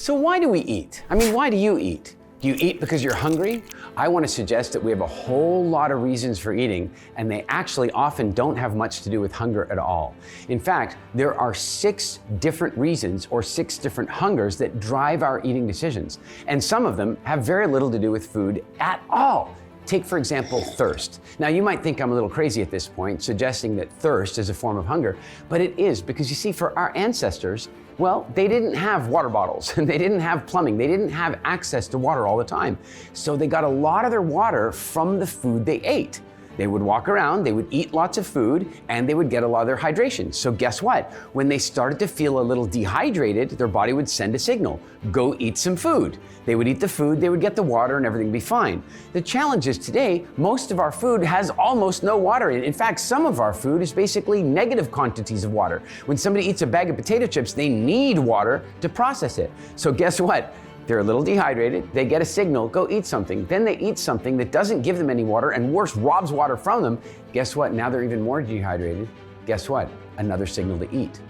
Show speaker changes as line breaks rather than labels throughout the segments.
So why do we eat? I mean, why do you eat? Do you eat because you're hungry? I want to suggest that we have a whole lot of reasons for eating, and they actually often don't have much to do with hunger at all. In fact, there are 6 different reasons or 6 different hungers that drive our eating decisions. And some of them have very little to do with food at all. Take, for example, thirst. Now, you might think I'm a little crazy at this point, suggesting that thirst is a form of hunger, but it is, because you see, for our ancestors, well, they didn't have water bottles and they didn't have plumbing. They didn't have access to water all the time. So they got a lot of their water from the food they ate. They would walk around, they would eat lots of food, and they would get a lot of their hydration. So guess what? When they started to feel a little dehydrated, their body would send a signal, go eat some food. They would eat the food, they would get the water, and everything would be fine. The challenge is today, most of our food has almost no water in it. In fact, some of our food is basically negative quantities of water. When somebody eats a bag of potato chips, they need water to process it. So guess what? They're a little dehydrated, they get a signal, go eat something. Then they eat something that doesn't give them any water, and worse, robs water from them. Guess what? Now they're even more dehydrated. Guess what? Another signal to eat.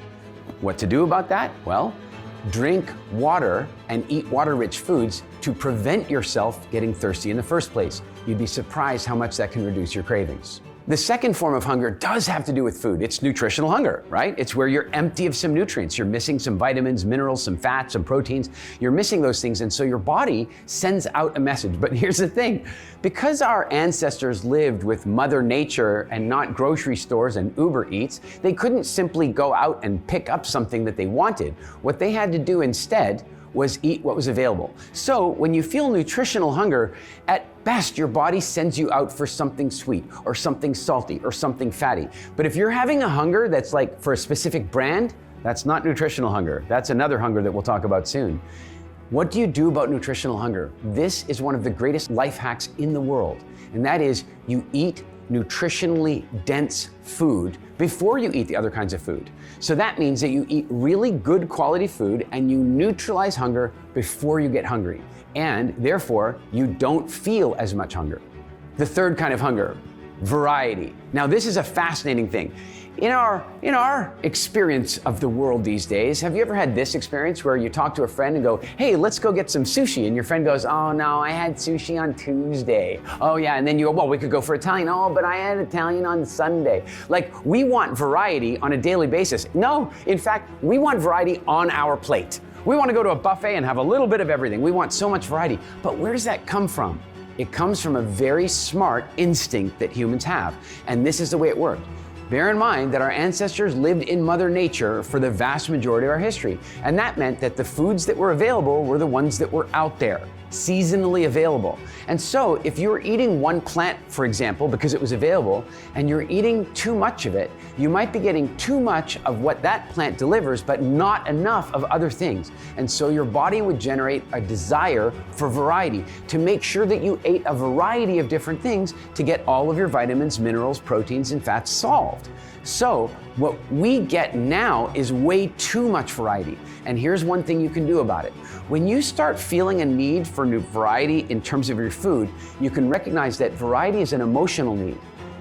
What to do about that? Well, drink water and eat water-rich foods to prevent yourself getting thirsty in the first place. You'd be surprised how much that can reduce your cravings. The second form of hunger does have to do with food. It's nutritional hunger, right? It's where you're empty of some nutrients. You're missing some vitamins, minerals, some fats, some proteins. You're missing those things, and so your body sends out a message. But here's the thing. Because our ancestors lived with Mother Nature and not grocery stores and Uber Eats, they couldn't simply go out and pick up something that they wanted. What they had to do instead was eat what was available. So when you feel nutritional hunger, at best, your body sends you out for something sweet or something salty or something fatty. But if you're having a hunger that's like for a specific brand, that's not nutritional hunger. That's another hunger that we'll talk about soon. What do you do about nutritional hunger? This is one of the greatest life hacks in the world, and that is you eat nutritionally dense food before you eat the other kinds of food. So that means that you eat really good quality food and you neutralize hunger before you get hungry. And therefore, you don't feel as much hunger. The third kind of hunger, variety. Now, this is a fascinating thing. In our experience of the world these days, have you ever had this experience where you talk to a friend and go, hey, let's go get some sushi, and your friend goes, oh no, I had sushi on Tuesday. Oh yeah, and then you go, well, we could go for Italian. Oh, but I had Italian on Sunday. Like, we want variety on a daily basis. No, in fact, we want variety on our plate. We want to go to a buffet and have a little bit of everything. We want so much variety. But where does that come from? It comes from a very smart instinct that humans have, and this is the way it worked. Bear in mind that our ancestors lived in Mother Nature for the vast majority of our history, and that meant that the foods that were available were the ones that were out there, seasonally available. And so if you were eating one plant, for example, because it was available, and you're eating too much of it, you might be getting too much of what that plant delivers, but not enough of other things. And so your body would generate a desire for variety, to make sure that you ate a variety of different things to get all of your vitamins, minerals, proteins, and fats solved. So what we get now is way too much variety. And here's one thing you can do about it. When you start feeling a need for new variety in terms of your food, you can recognize that variety is an emotional need.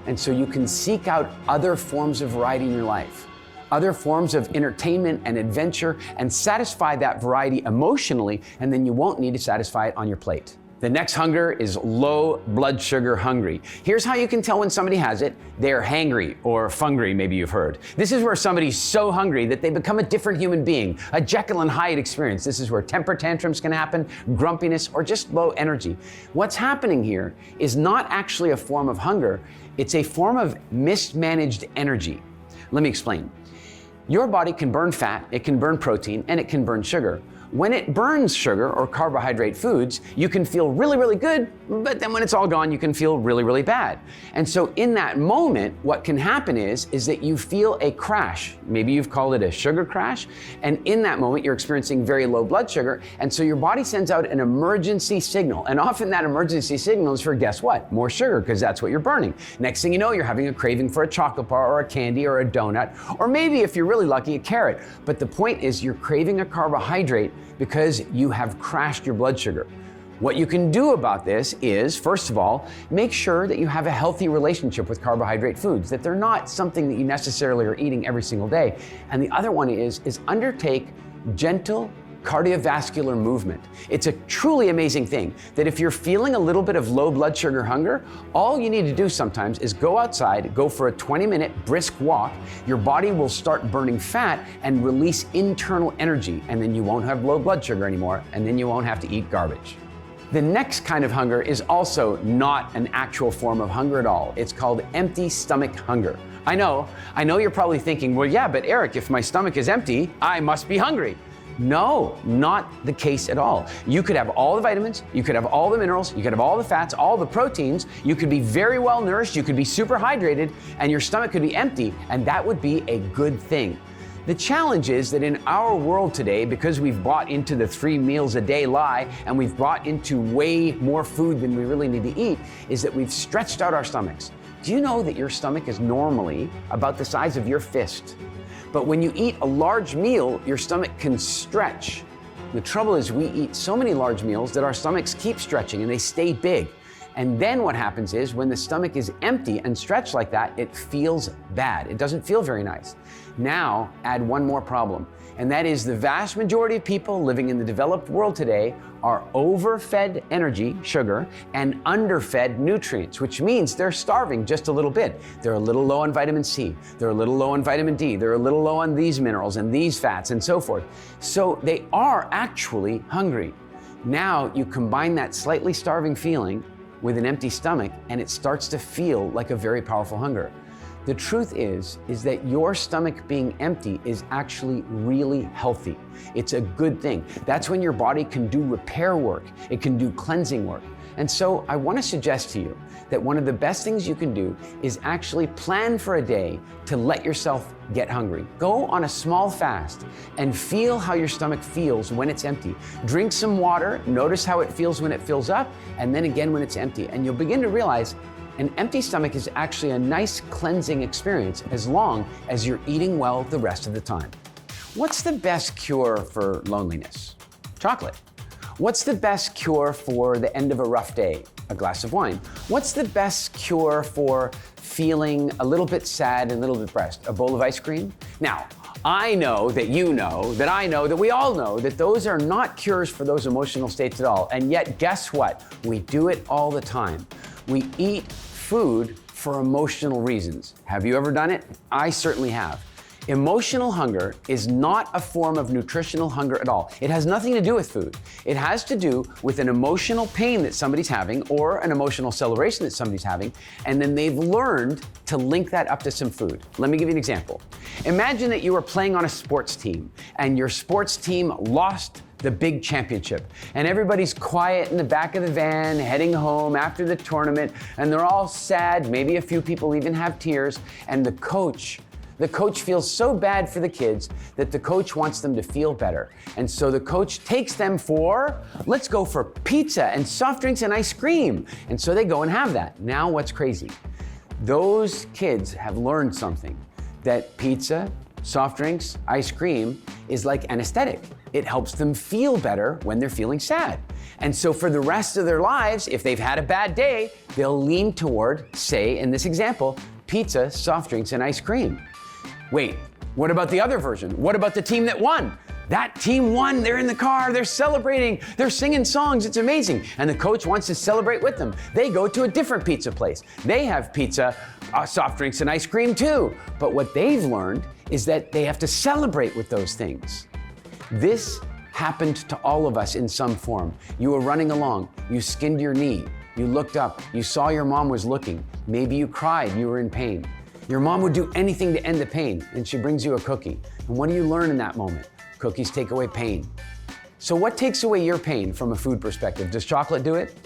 And so you can seek out other forms of variety in your life, other forms of entertainment and adventure, and satisfy that variety emotionally, and then you won't need to satisfy it on your plate. The next hunger is low blood sugar hungry. Here's how you can tell when somebody has it. They're hangry, or fungry, maybe you've heard. This is where somebody's so hungry that they become a different human being, a Jekyll and Hyde experience. This is where temper tantrums can happen, grumpiness, or just low energy. What's happening here is not actually a form of hunger, it's a form of mismanaged energy. Let me explain. Your body can burn fat, it can burn protein, and it can burn sugar. When it burns sugar or carbohydrate foods, you can feel really, really good, but then when it's all gone, you can feel really, really bad. And so in that moment, what can happen is that you feel a crash. Maybe you've called it a sugar crash. And in that moment, you're experiencing very low blood sugar. And so your body sends out an emergency signal. And often that emergency signal is for, guess what? More sugar, because that's what you're burning. Next thing you know, you're having a craving for a chocolate bar or a candy or a donut, or maybe if you're really lucky, a carrot. But the point is you're craving a carbohydrate because you have crashed your blood sugar. What you can do about this is, first of all, make sure that you have a healthy relationship with carbohydrate foods, that they're not something that you necessarily are eating every single day. And the other one is undertake gentle, cardiovascular movement. It's a truly amazing thing that if you're feeling a little bit of low blood sugar hunger, all you need to do sometimes is go outside, go for a 20-minute brisk walk. Your body will start burning fat and release internal energy, and then you won't have low blood sugar anymore, and then you won't have to eat garbage. The next kind of hunger is also not an actual form of hunger at all. It's called empty stomach hunger. I know you're probably thinking, well, yeah, but Eric, if my stomach is empty, I must be hungry. No, not the case at all. You could have all the vitamins, you could have all the minerals, you could have all the fats, all the proteins, you could be very well nourished, you could be super hydrated, and your stomach could be empty, and that would be a good thing. The challenge is that in our world today, because we've bought into the 3 meals a day lie, and we've bought into way more food than we really need to eat, is that we've stretched out our stomachs. Do you know that your stomach is normally about the size of your fist? But when you eat a large meal, your stomach can stretch. The trouble is we eat so many large meals that our stomachs keep stretching and they stay big. And then what happens is when the stomach is empty and stretched like that, it feels bad. It doesn't feel very nice. Now, add one more problem, and that is the vast majority of people living in the developed world today are overfed energy, sugar, and underfed nutrients, which means they're starving just a little bit. They're a little low on vitamin C, they're a little low on vitamin D, they're a little low on these minerals and these fats and so forth. So they are actually hungry. Now you combine that slightly starving feeling with an empty stomach, and it starts to feel like a very powerful hunger. The truth is that your stomach being empty is actually really healthy. It's a good thing. That's when your body can do repair work. It can do cleansing work. And so I want to suggest to you that one of the best things you can do is actually plan for a day to let yourself get hungry. Go on a small fast and feel how your stomach feels when it's empty. Drink some water, notice how it feels when it fills up, and then again when it's empty. And you'll begin to realize an empty stomach is actually a nice cleansing experience as long as you're eating well the rest of the time. What's the best cure for loneliness? Chocolate. What's the best cure for the end of a rough day? A glass of wine. What's the best cure for feeling a little bit sad and a little depressed? A bowl of ice cream? Now, I know that you know, that I know, that we all know that those are not cures for those emotional states at all. And yet, guess what? We do it all the time. We eat food for emotional reasons. Have you ever done it? I certainly have. Emotional hunger is not a form of nutritional hunger at all. It has nothing to do with food. It has to do with an emotional pain that somebody's having or an emotional celebration that somebody's having, and then they've learned to link that up to some food. Let me give you an example. Imagine that you were playing on a sports team and your sports team lost the big championship, and everybody's quiet in the back of the van heading home after the tournament, and they're all sad. Maybe a few people even have tears, and the coach feels so bad for the kids that the coach wants them to feel better. And so the coach takes them for, let's go for pizza and soft drinks and ice cream. And so they go and have that. Now what's crazy? Those kids have learned something, that pizza, soft drinks, ice cream is like anesthetic. It helps them feel better when they're feeling sad. And so for the rest of their lives, if they've had a bad day, they'll lean toward, say in this example, pizza, soft drinks, and ice cream. Wait, what about the other version? What about the team that won? That team won, they're in the car, they're celebrating, they're singing songs, it's amazing. And the coach wants to celebrate with them. They go to a different pizza place. They have pizza, soft drinks, and ice cream too. But what they've learned is that they have to celebrate with those things. This happened to all of us in some form. You were running along, you skinned your knee, you looked up, you saw your mom was looking. Maybe you cried, you were in pain. Your mom would do anything to end the pain, and she brings you a cookie. And what do you learn in that moment? Cookies take away pain. So what takes away your pain from a food perspective? Does chocolate do it?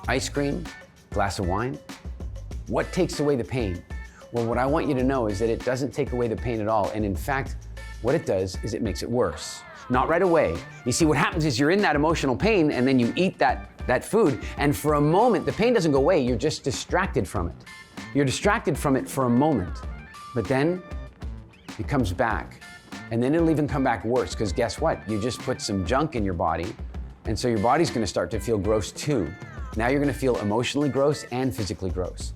Ice cream? Glass of wine? What takes away the pain? Well, what I want you to know is that it doesn't take away the pain at all. And in fact, what it does is it makes it worse. Not right away. You see, what happens is you're in that emotional pain and then you eat that food, and for a moment, the pain doesn't go away, you're just distracted from it. You're distracted from it for a moment, but then it comes back. And then it'll even come back worse, because guess what? You just put some junk in your body, and so your body's gonna start to feel gross too. Now you're gonna feel emotionally gross and physically gross.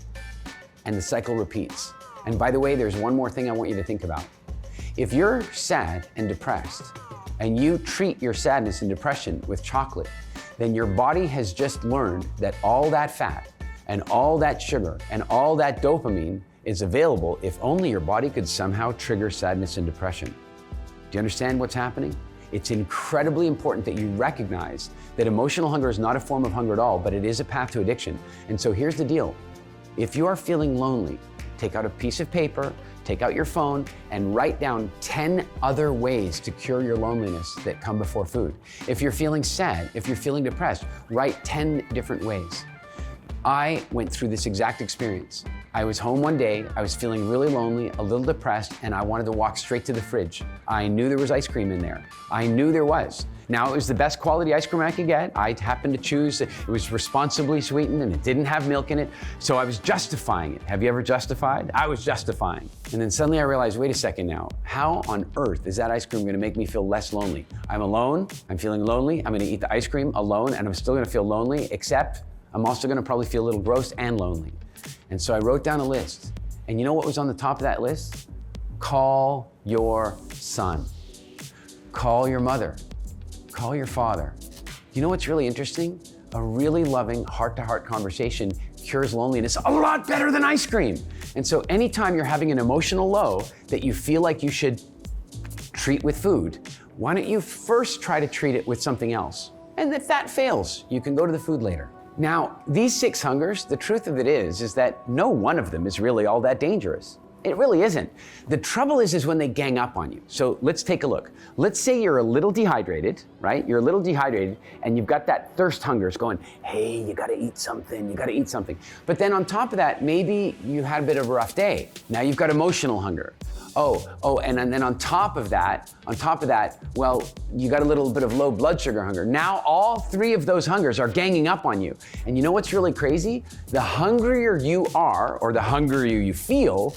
And the cycle repeats. And by the way, there's one more thing I want you to think about. If you're sad and depressed, and you treat your sadness and depression with chocolate, then your body has just learned that all that fat and all that sugar and all that dopamine is available if only your body could somehow trigger sadness and depression. Do you understand what's happening? It's incredibly important that you recognize that emotional hunger is not a form of hunger at all, but it is a path to addiction. And so here's the deal. If you are feeling lonely, take out a piece of paper, take out your phone, and write down 10 other ways to cure your loneliness that come before food. If you're feeling sad, if you're feeling depressed, write 10 different ways. I went through this exact experience. I was home one day, I was feeling really lonely, a little depressed, and I wanted to walk straight to the fridge. I knew there was ice cream in there. I knew there was. Now, it was the best quality ice cream I could get. I happened to choose, it was responsibly sweetened and it didn't have milk in it, so I was justifying it. Have you ever justified? I was justifying. And then suddenly I realized, wait a second now, how on earth is that ice cream gonna make me feel less lonely? I'm alone, I'm feeling lonely, I'm gonna eat the ice cream alone, and I'm still gonna feel lonely, except I'm also gonna probably feel a little gross and lonely. And so I wrote down a list. And you know what was on the top of that list? Call your son. Call your mother. Call your father. You know what's really interesting? A really loving heart-to-heart conversation cures loneliness a lot better than ice cream. And so anytime you're having an emotional low that you feel like you should treat with food, why don't you first try to treat it with something else? And if that fails, you can go to the food later. Now, these 6 hungers, the truth of it is that no one of them is really all that dangerous. It really isn't. The trouble is when they gang up on you. So let's take a look. Let's say you're a little dehydrated, right? You're a little dehydrated and you've got that thirst hunger going, hey, you gotta eat something, you gotta eat something. But then on top of that, maybe you had a bit of a rough day. Now you've got emotional hunger. And then on top of that, well, you got a little bit of low blood sugar hunger. Now all 3 of those hungers are ganging up on you. And you know what's really crazy? The hungrier you are, or the hungrier you feel,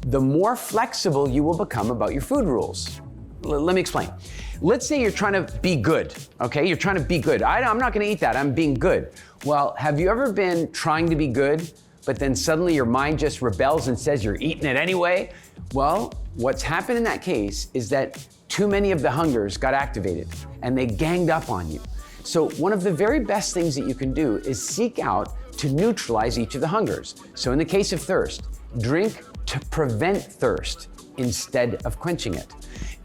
the more flexible you will become about your food rules. Let me explain. Let's say you're trying to be good, okay? You're trying to be good. I'm not gonna eat that, I'm being good. Well, have you ever been trying to be good, but then suddenly your mind just rebels and says you're eating it anyway? Well, what's happened in that case is that too many of the hungers got activated and they ganged up on you. So one of the very best things that you can do is seek out to neutralize each of the hungers. So in the case of thirst, drink to prevent thirst instead of quenching it.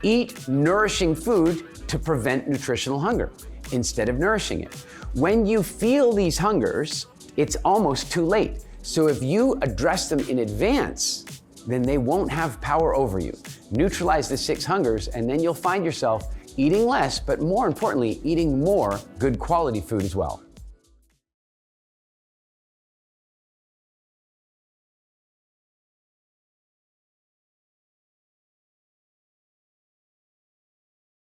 Eat nourishing food to prevent nutritional hunger instead of nourishing it. When you feel these hungers, it's almost too late. So if you address them in advance, then they won't have power over you. Neutralize the 6 hungers, and then you'll find yourself eating less, but more importantly, eating more good quality food as well.